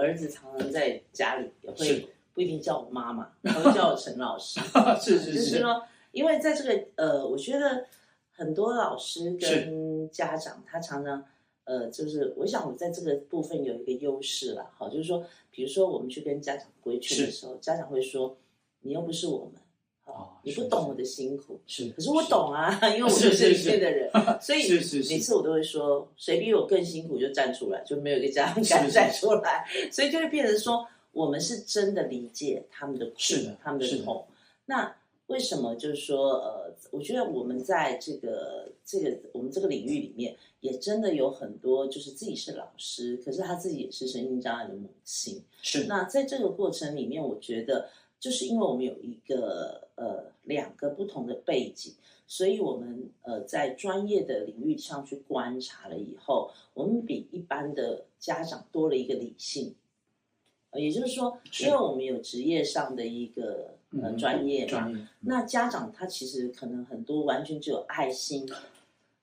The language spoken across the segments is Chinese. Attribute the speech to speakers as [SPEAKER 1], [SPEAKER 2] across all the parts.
[SPEAKER 1] 儿子常常在家里也会不一定叫我妈妈，他会叫我陈老师。就是说，因为在这个我觉得很多老师跟家长他常常就是我想我在这个部分有一个优势啦，好，就是说，比如说我们去跟家长规劝的时候，家长会说你又不是我们。你不懂我的辛苦，可是我懂啊，因为我是里面的人，所以每次我都会说，谁比我更辛苦就站出来，就没有一个家长敢站出来，所以就会变成说，我们是真的理解他们的苦，他们的痛。那为什么就是说，我觉得我们在我们这个领域里面，也真的有很多就是自己是老师，可是他自己也是身心障碍的母亲。那在这个过程里面，我觉得。就是因为我们有一个2个不同的背景，所以我们在专业的领域上去观察了以后，我们比一般的家长多了一个理性。也就是说，因为我们有职业上的一个专业嘛，那家长他其实可能很多完全只有爱心，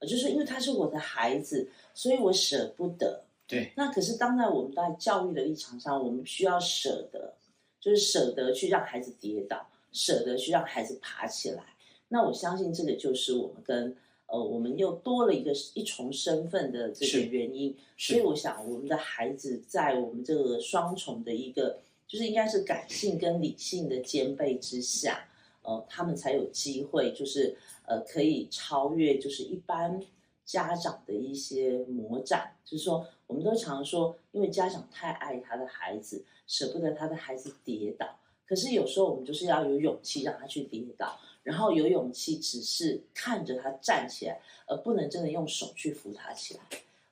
[SPEAKER 1] 就是因为他是我的孩子，所以我舍不得。
[SPEAKER 2] 对。
[SPEAKER 1] 那可是当在我们在教育的立场上，我们需要舍得。就是舍得去让孩子跌倒，舍得去让孩子爬起来。那我相信这个就是我们跟我们又多了一重身份的这个原因。所以我想，我们的孩子在我们这个双重的一个，就是应该是感性跟理性的兼备之下，他们才有机会，就是可以超越，就是一般家长的一些魔障。就是说，我们都常说，因为家长太爱他的孩子。舍不得他的孩子跌倒，可是有时候我们就是要有勇气让他去跌倒，然后有勇气只是看着他站起来，而不能真的用手去扶他起来。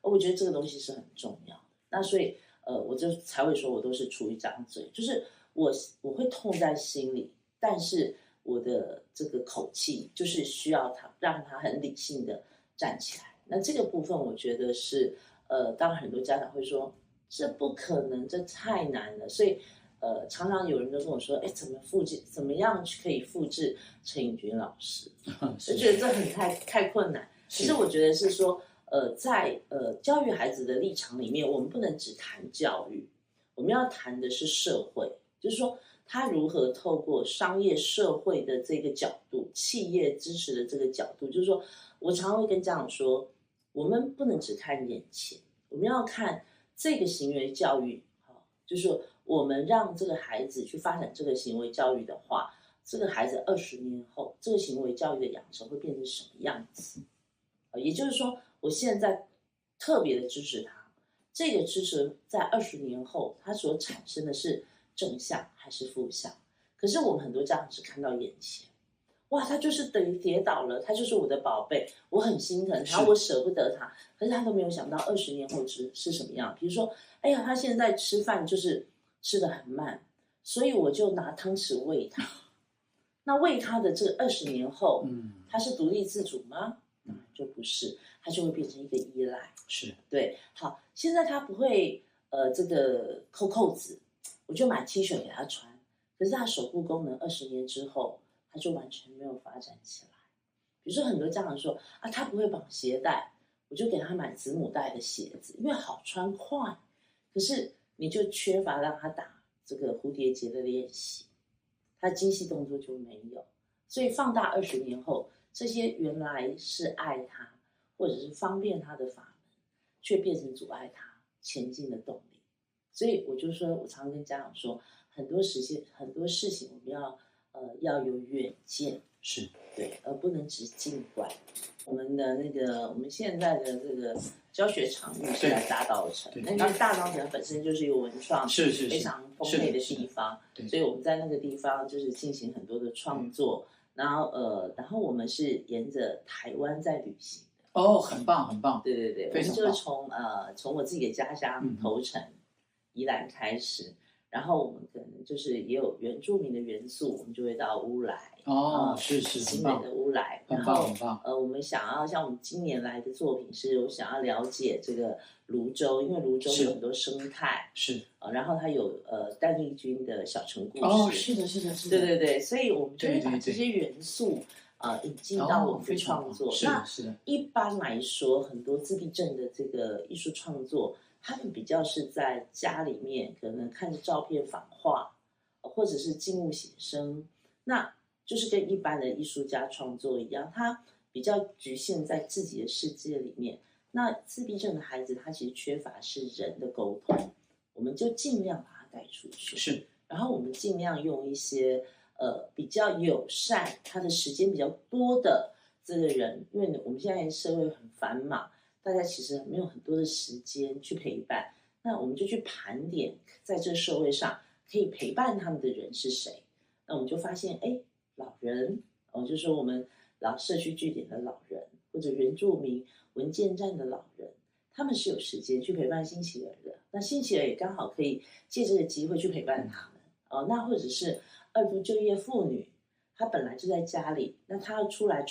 [SPEAKER 1] 我觉得这个东西是很重要的。那所以我就才会说我都是出一张嘴，就是我会痛在心里，但是我的这个口气就是需要他让他很理性的站起来。那这个部分我觉得是当然很多家长会说。这不可能，这太难了。所以，常常有人都跟我说：“哎，怎么样可以复制陈颖君老师？”就觉得这太困难。其实我觉得是说，在教育孩子的立场里面，我们不能只谈教育，我们要谈的是社会，就是说他如何透过商业社会的这个角度、企业支持的这个角度，就是说我常会跟家长说，我们不能只看眼前，我们要看。这个行为教育，就是说我们让这个孩子去发展这个行为教育的话，这个孩子20年后，这个行为教育的养成会变成什么样子？也就是说，我现在特别的支持他，这个支持在20年后，他所产生的是正向还是负向？可是我们很多家长只看到眼前，哇，他就是等于跌倒了，他就是我的宝贝，我很心疼他，我舍不得他，可是他都没有想到20年后是什么样。比如说，哎呀，他现在吃饭就是吃得很慢，所以我就拿汤匙喂他。那喂他的这个20年后，他是独立自主吗？就不是，他就会变成一个依赖。
[SPEAKER 2] 是，
[SPEAKER 1] 对，好，现在他不会这个扣子，我就买 T 恤给他穿，可是他手部功能20年之后。他就完全没有发展起来。比如说很多家长说啊，他不会绑鞋带，我就给他买子母带的鞋子，因为好穿快。可是你就缺乏让他打这个蝴蝶结的练习，他精细动作就没有。所以放大20年后，这些原来是爱他或者是方便他的法门，却变成阻碍他前进的动力。所以我就说，我常跟家长说，很多事情我们要有远见，
[SPEAKER 2] 是
[SPEAKER 1] 对，而不能只静观。我们现在的这个教学场域是在大稻埕，那因为大稻埕本身就是一个文创非常丰沛的地方，所以我们在那个地方就是进行很多的创作，然后我们是沿着台湾在旅行的。
[SPEAKER 2] 哦，很棒很棒，
[SPEAKER 1] 对，我们就是从我自己的家乡头城宜兰开始。然后我们可能就是也有原住民的元素，我们就会到乌来
[SPEAKER 2] 是
[SPEAKER 1] 新北的乌来，
[SPEAKER 2] 很棒很棒。
[SPEAKER 1] 我们想要像我们今年来的作品是，我想要了解这个泸州，因为泸州有很多生态，
[SPEAKER 2] 是
[SPEAKER 1] 然后它有邓丽君的小城故
[SPEAKER 2] 事，是的，
[SPEAKER 1] 对，所以我们就会把这些元素引进到我们的创作。那一般来说，很多自闭症的这个艺术创作。他们比较是在家里面可能看着照片仿画，或者是静物写生，那就是跟一般的艺术家创作一样，他比较局限在自己的世界里面。那自闭症的孩子，他其实缺乏是人的沟通，我们就尽量把他带出去，
[SPEAKER 2] 是，
[SPEAKER 1] 然后我们尽量用一些比较友善，他的时间比较多的这个人，因为我们现在社会很繁忙，大家其实没有很多的时间去陪伴，那我们就去盘点，在这社会上可以陪伴他们的人是谁。那我们就发现，哎，老人，就是说我们社区据点的老人，或者原住民文件站的老人，他们是有时间去陪伴新奇儿的。那新奇儿也刚好可以借这个机会去陪伴他们。那或者是二度就业妇女，她本来就在家里，那她要出来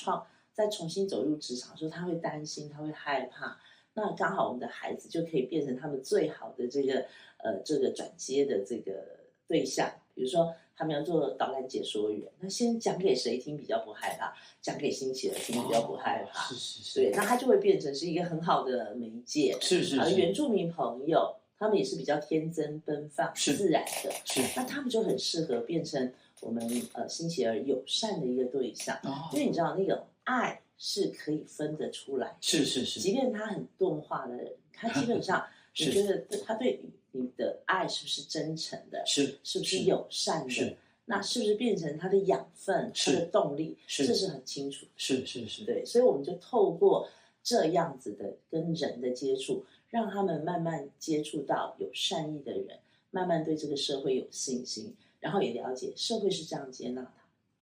[SPEAKER 1] 再重新走入职场的时候，她会担心，她会害怕。那刚好我们的孩子就可以变成他们最好的这个转接的这个对象。比如说他们要做导览解说员，那先讲给谁听比较不害怕？讲给新奇儿听比较不害怕。
[SPEAKER 2] 是，
[SPEAKER 1] 对，那他就会变成是一个很好的媒介。
[SPEAKER 2] 是，
[SPEAKER 1] 原住民朋友他们也是比较天真奔放、自然的，
[SPEAKER 2] 是，
[SPEAKER 1] 那他们就很适合变成我们新奇儿友善的一个对象。因为你知道那个爱是可以分得出来，
[SPEAKER 2] 是，
[SPEAKER 1] 即便他很钝化的人，他基本上你觉得他对你的爱是不是真诚的？是不是友善的？那是不是变成他的养分、他的动力？这是很清楚。
[SPEAKER 2] 是，
[SPEAKER 1] 对，所以我们就透过这样子的跟人的接触，让他们慢慢接触到有善意的人，慢慢对这个社会有信心，然后也了解社会是这样接纳他。